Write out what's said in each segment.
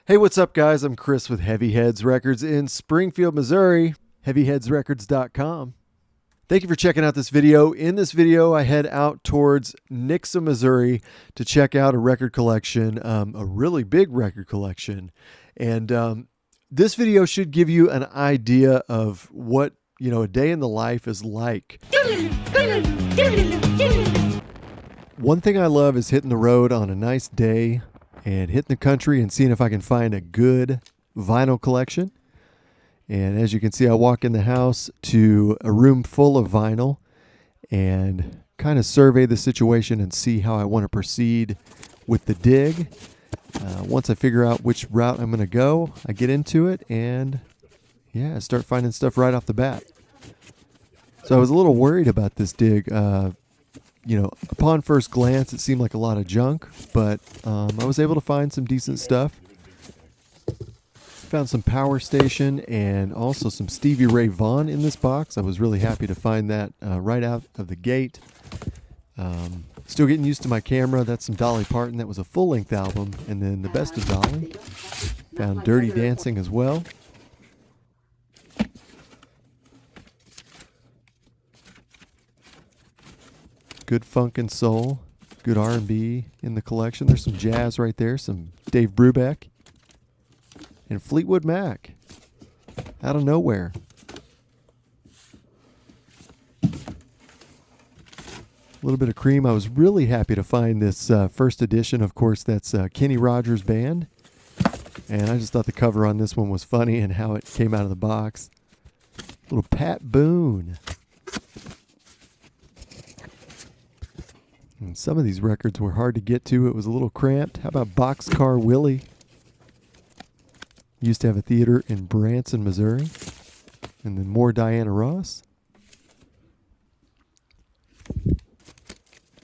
Hey, what's up, guys? I'm Chris with Heavy Heads Records in Springfield, Missouri. HeavyHeadsRecords.com. Thank you for checking out this video. In this video, I head out towards Nixa, Missouri to check out a record collection, a really big record collection. And this video should give you an idea of what, a day in the life is like. One thing I love is hitting the road on a nice day and hitting the country and seeing if I can find a good vinyl collection. And as you can see, I walk in the house to a room full of vinyl and kind of survey the situation and see how I want to proceed with the dig. Once I figure out which route I'm going to go, I get into it and I start finding stuff right off the bat. So I was a little worried about this dig. Upon first glance, it seemed like a lot of junk, but I was able to find some decent stuff. Found some Power Station and also some Stevie Ray Vaughan in this box. I was really happy to find that right out of the gate. Still getting used to my camera. That's some Dolly Parton. That was a full-length album. And then The Best of Dolly. Found Dirty Dancing as well. Good funk and soul, good R&B in the collection. There's some jazz right there, some Dave Brubeck, and Fleetwood Mac, out of nowhere. A little bit of Cream. I was really happy to find this first edition. Of course, that's Kenny Rogers Band, and I just thought the cover on this one was funny and how it came out of the box. Little Pat Boone. And some of these records were hard to get to. It was a little cramped. How about Boxcar Willie? Used to have a theater in Branson, Missouri. And then more Diana Ross. And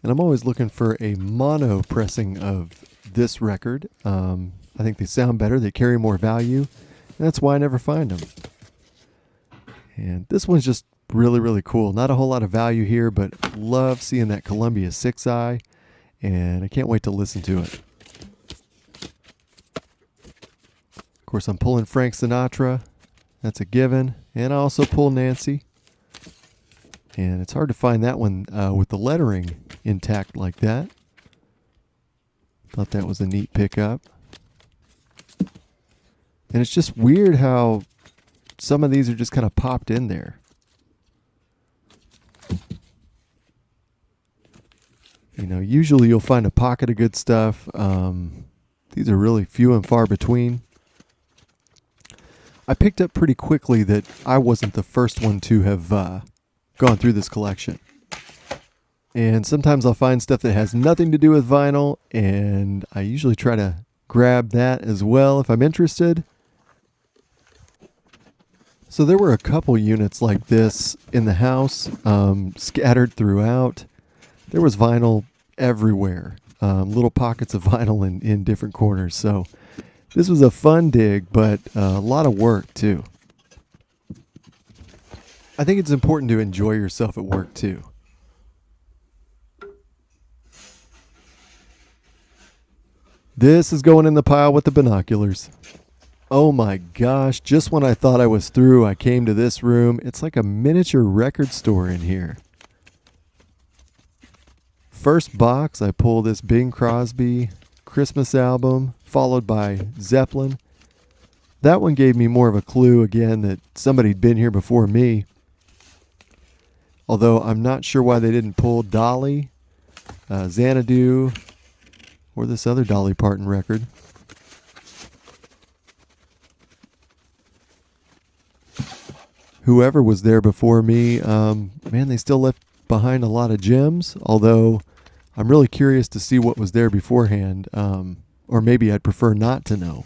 I'm always looking for a mono pressing of this record. I think they sound better. They carry more value. And that's why I never find them. And this one's just really, really cool. Not a whole lot of value here, but love seeing that Columbia 6-Eye, and I can't wait to listen to it. Of course, I'm pulling Frank Sinatra. That's a given. And I also pull Nancy. And it's hard to find that one with the lettering intact like that. Thought that was a neat pickup. And it's just weird how some of these are just kind of popped in there. Usually you'll find a pocket of good stuff. These are really few and far between. I picked up pretty quickly that I wasn't the first one to have gone through this collection. And sometimes I'll find stuff that has nothing to do with vinyl, and I usually try to grab that as well if I'm interested. So there were a couple units like this in the house, scattered throughout. There was vinyl everywhere, little pockets of vinyl in different corners. So this was a fun dig, but a lot of work too. I think it's important to enjoy yourself at work too. This is going in the pile with the binoculars. Oh my gosh, just when I thought I was through, I came to this room. It's like a miniature record store in here. First box, I pull this Bing Crosby Christmas album, followed by Zeppelin. That one gave me more of a clue, again, that somebody'd been here before me. Although I'm not sure why they didn't pull Dolly, Xanadu, or this other Dolly Parton record. Whoever was there before me, they still left behind a lot of gems, although I'm really curious to see what was there beforehand, or maybe I'd prefer not to know.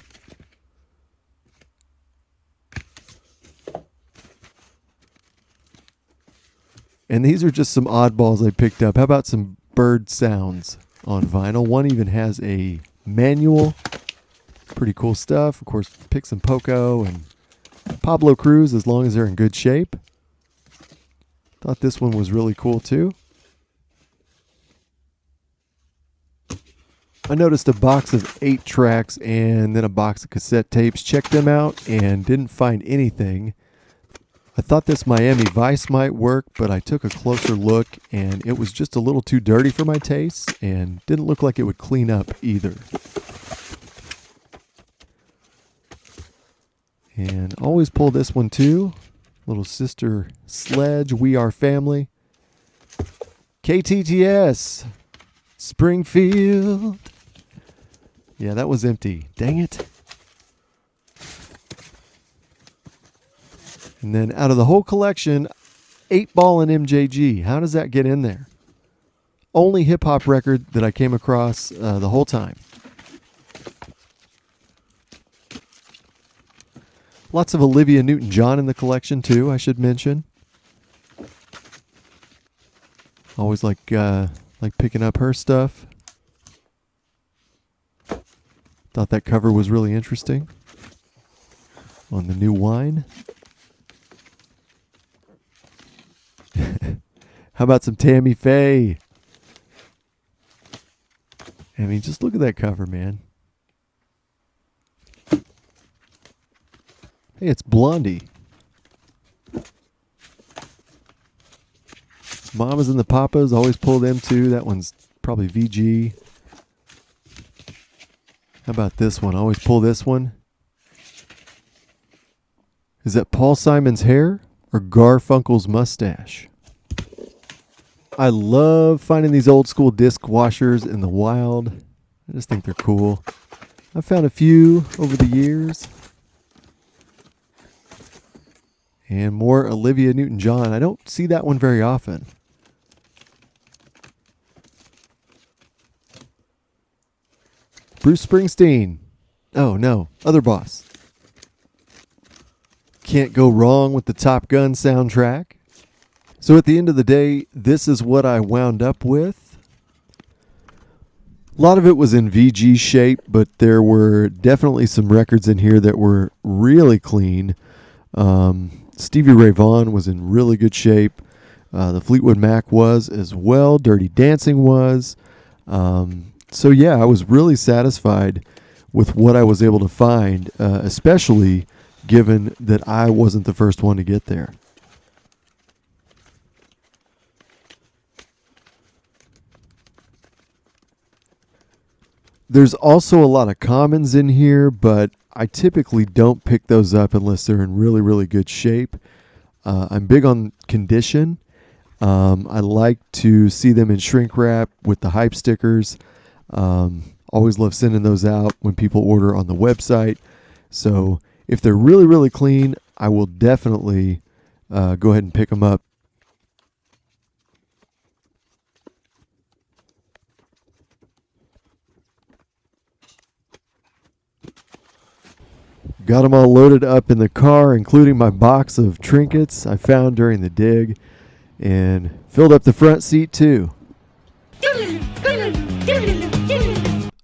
And these are just some oddballs I picked up. How about some bird sounds on vinyl? One even has a manual. Pretty cool stuff. Of course, pick some Poco and Pablo Cruz, as long as they're in good shape. Thought this one was really cool too. I noticed a box of 8 tracks and then a box of cassette tapes. Checked them out and didn't find anything. I thought this Miami Vice might work, but I took a closer look and it was just a little too dirty for my tastes and didn't look like it would clean up either. And always pull this one too. Little Sister Sledge, We Are Family. KTTS, Springfield. Yeah, that was empty. Dang it. And then out of the whole collection, 8-Ball and MJG. How does that get in there? Only hip-hop record that I came across the whole time. Lots of Olivia Newton-John in the collection, too, I should mention. Always like picking up her stuff. Thought that cover was really interesting on the new wine. How about some Tammy Faye? I mean, just look at that cover, man. Hey, it's Blondie. Mamas and the Papas, always pull them too. That one's probably VG. How about this one? Always pull this one. Is that Paul Simon's hair or Garfunkel's mustache? I love finding these old school disc washers in the wild. I just think they're cool. I've found a few over the years. And more Olivia Newton-John. I don't see that one very often. Bruce Springsteen. Oh, no. Other Boss. Can't go wrong with the Top Gun soundtrack. So at the end of the day, this is what I wound up with. A lot of it was in VG shape, but there were definitely some records in here that were really clean. Stevie Ray Vaughan was in really good shape. The Fleetwood Mac was as well. Dirty Dancing was. So yeah, I was really satisfied with what I was able to find, especially given that I wasn't the first one to get there. There's also a lot of commons in here, but I typically don't pick those up unless they're in really, really good shape. I'm big on condition. I like to see them in shrink wrap with the hype stickers. Always love sending those out when people order on the website. So if they're really, really clean, I will definitely go ahead and pick them up. Got them all loaded up in the car, including my box of trinkets I found during the dig, and filled up the front seat too. I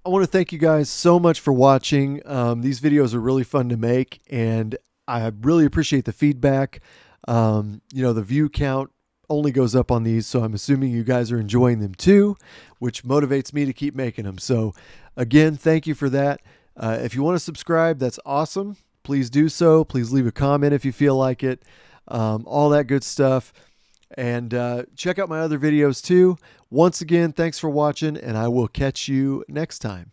want to thank you guys so much for watching. These videos are really fun to make, and I really appreciate the feedback. The view count only goes up on these, so I'm assuming you guys are enjoying them too, which motivates me to keep making them. So again, thank you for that. If you want to subscribe, that's awesome. Please do so. Please leave a comment if you feel like it. All that good stuff. And check out my other videos too. Once again, thanks for watching, and I will catch you next time.